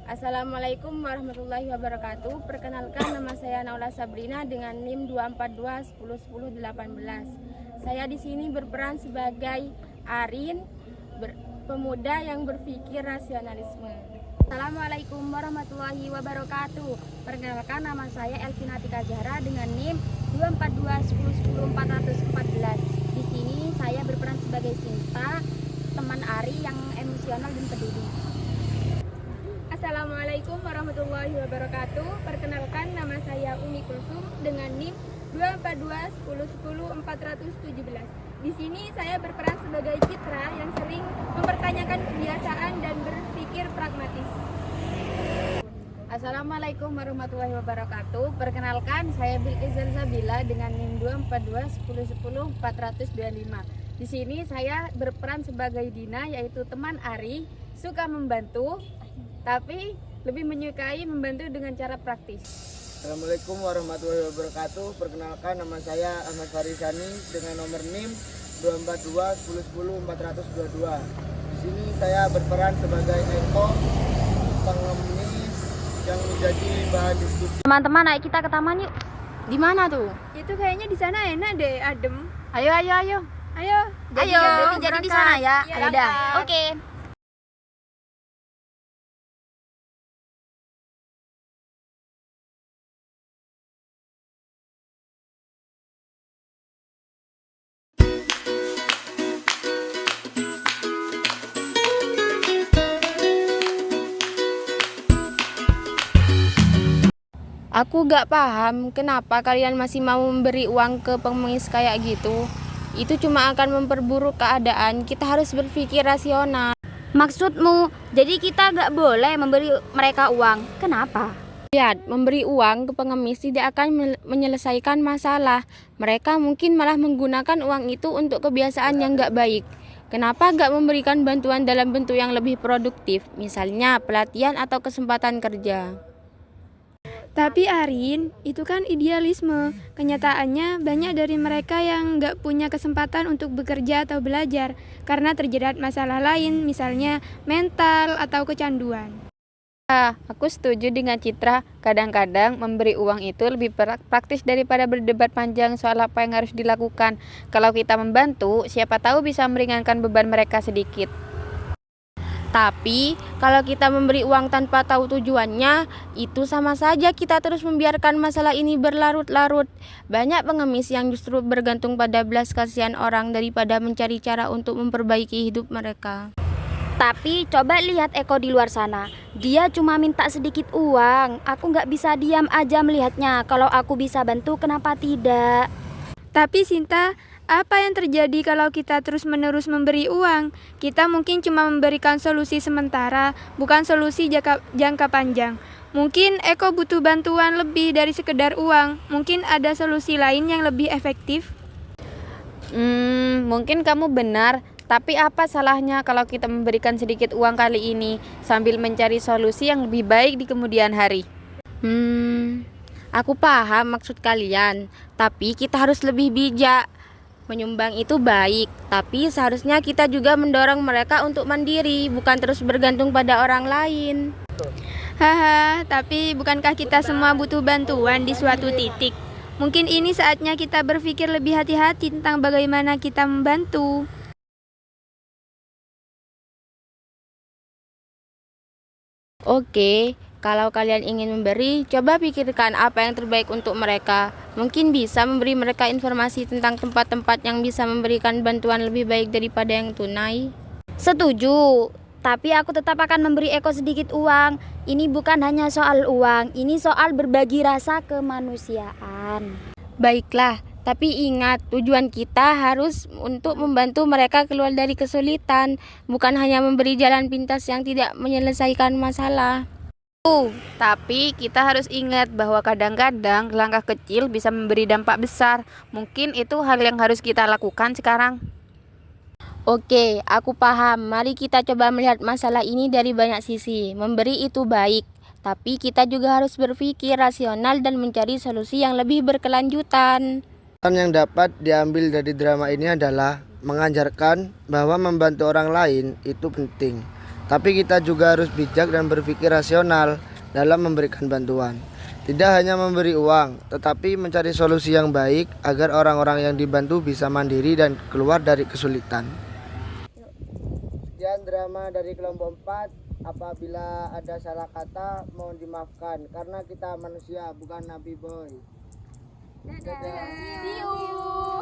Assalamualaikum warahmatullahi wabarakatuh. Perkenalkan, nama saya Naula Sabrina dengan NIM 242101018. Saya di sini berperan sebagai Arin, pemuda yang berpikir rasionalisme. Assalamualaikum warahmatullahi wabarakatuh. Perkenalkan, nama saya Elvina Tika Zahra dengan NIM 242101014. Di sini saya berperan sebagai Sinta, teman Ari yang emosional dan peduli. Assalamualaikum warahmatullahi wabarakatuh. Perkenalkan, nama saya Umi Kulsum dengan NIM 24210101417. Di sini saya berperan sebagai Citra yang sering mempertanyakan kebiasaan dan berpikir pragmatis. Assalamualaikum warahmatullahi wabarakatuh. Perkenalkan, saya Bilqis Zabila dengan NIM 24210101425. Di sini saya berperan sebagai Dina, yaitu teman Ari, suka membantu tapi lebih menyukai membantu dengan cara praktis. Assalamualaikum warahmatullahi wabarakatuh. Perkenalkan, nama saya Ahmad Farisani dengan nomor NIM 24210101422. Di sini saya berperan sebagai Eko, pengemis yang menjadi bahan diskusi. Teman-teman, ayo kita ke taman yuk. Di mana tuh? Itu kayaknya di sana enak deh, adem. Ayo. Jadi di sana ya. Iya, Ayo dah. berangkat. Oke. Aku gak paham kenapa kalian masih mau memberi uang ke pengemis kayak gitu. Itu cuma akan memperburuk keadaan. Kita harus berpikir rasional. Maksudmu, jadi kita gak boleh memberi mereka uang? Kenapa? Lihat, memberi uang ke pengemis tidak akan menyelesaikan masalah. Mereka mungkin malah menggunakan uang itu untuk kebiasaan yang gak baik. Kenapa gak memberikan bantuan dalam bentuk yang lebih produktif? Misalnya pelatihan atau kesempatan kerja. Tapi Arin, itu kan idealisme. Kenyataannya banyak dari mereka yang nggak punya kesempatan untuk bekerja atau belajar karena terjerat masalah lain, misalnya mental atau kecanduan. Aku setuju dengan Citra. Kadang-kadang memberi uang itu lebih praktis daripada berdebat panjang soal apa yang harus dilakukan. Kalau kita membantu, siapa tahu bisa meringankan beban mereka sedikit. Tapi, kalau kita memberi uang tanpa tahu tujuannya, itu sama saja kita terus membiarkan masalah ini berlarut-larut. Banyak pengemis yang justru bergantung pada belas kasihan orang daripada mencari cara untuk memperbaiki hidup mereka. Tapi coba lihat Eko di luar sana. Dia cuma minta sedikit uang. Aku gak bisa diam aja melihatnya. Kalau aku bisa bantu, kenapa tidak? Tapi Sinta, apa yang terjadi kalau kita terus-menerus memberi uang? Kita mungkin cuma memberikan solusi sementara, bukan solusi jangka panjang. Mungkin Eko butuh bantuan lebih dari sekedar uang. Mungkin ada solusi lain yang lebih efektif. Mungkin kamu benar. Tapi apa salahnya kalau kita memberikan sedikit uang kali ini sambil mencari solusi yang lebih baik di kemudian hari? Aku paham maksud kalian, tapi kita harus lebih bijak. Menyumbang itu baik, tapi seharusnya kita juga mendorong mereka untuk mandiri, bukan terus bergantung pada orang lain. Tapi bukankah kita semua butuh bantuan di suatu titik? Mungkin ini saatnya kita berpikir lebih hati-hati tentang bagaimana kita membantu. Oke, kalau kalian ingin memberi, coba pikirkan apa yang terbaik untuk mereka. Mungkin bisa memberi mereka informasi tentang tempat-tempat yang bisa memberikan bantuan lebih baik daripada yang tunai. Setuju. Tapi aku tetap akan memberi Eko sedikit uang. Ini bukan hanya soal uang. Ini soal berbagi rasa kemanusiaan. Baiklah, tapi ingat, tujuan kita harus untuk membantu mereka keluar dari kesulitan, bukan hanya memberi jalan pintas yang tidak menyelesaikan masalah. Tapi kita harus ingat bahwa kadang-kadang langkah kecil bisa memberi dampak besar. Mungkin itu hal yang harus kita lakukan sekarang. Oke, aku paham. Mari kita coba melihat masalah ini dari banyak sisi. Memberi itu baik, tapi kita juga harus berpikir rasional dan mencari solusi yang lebih berkelanjutan. Yang dapat diambil dari drama ini adalah mengajarkan bahwa membantu orang lain itu penting. Tapi kita juga harus bijak dan berpikir rasional dalam memberikan bantuan. Tidak hanya memberi uang, tetapi mencari solusi yang baik agar orang-orang yang dibantu bisa mandiri dan keluar dari kesulitan. Sekian drama dari kelompok 4. Apabila ada salah kata, mohon dimaafkan karena kita manusia, bukan Nabi Boy. See you.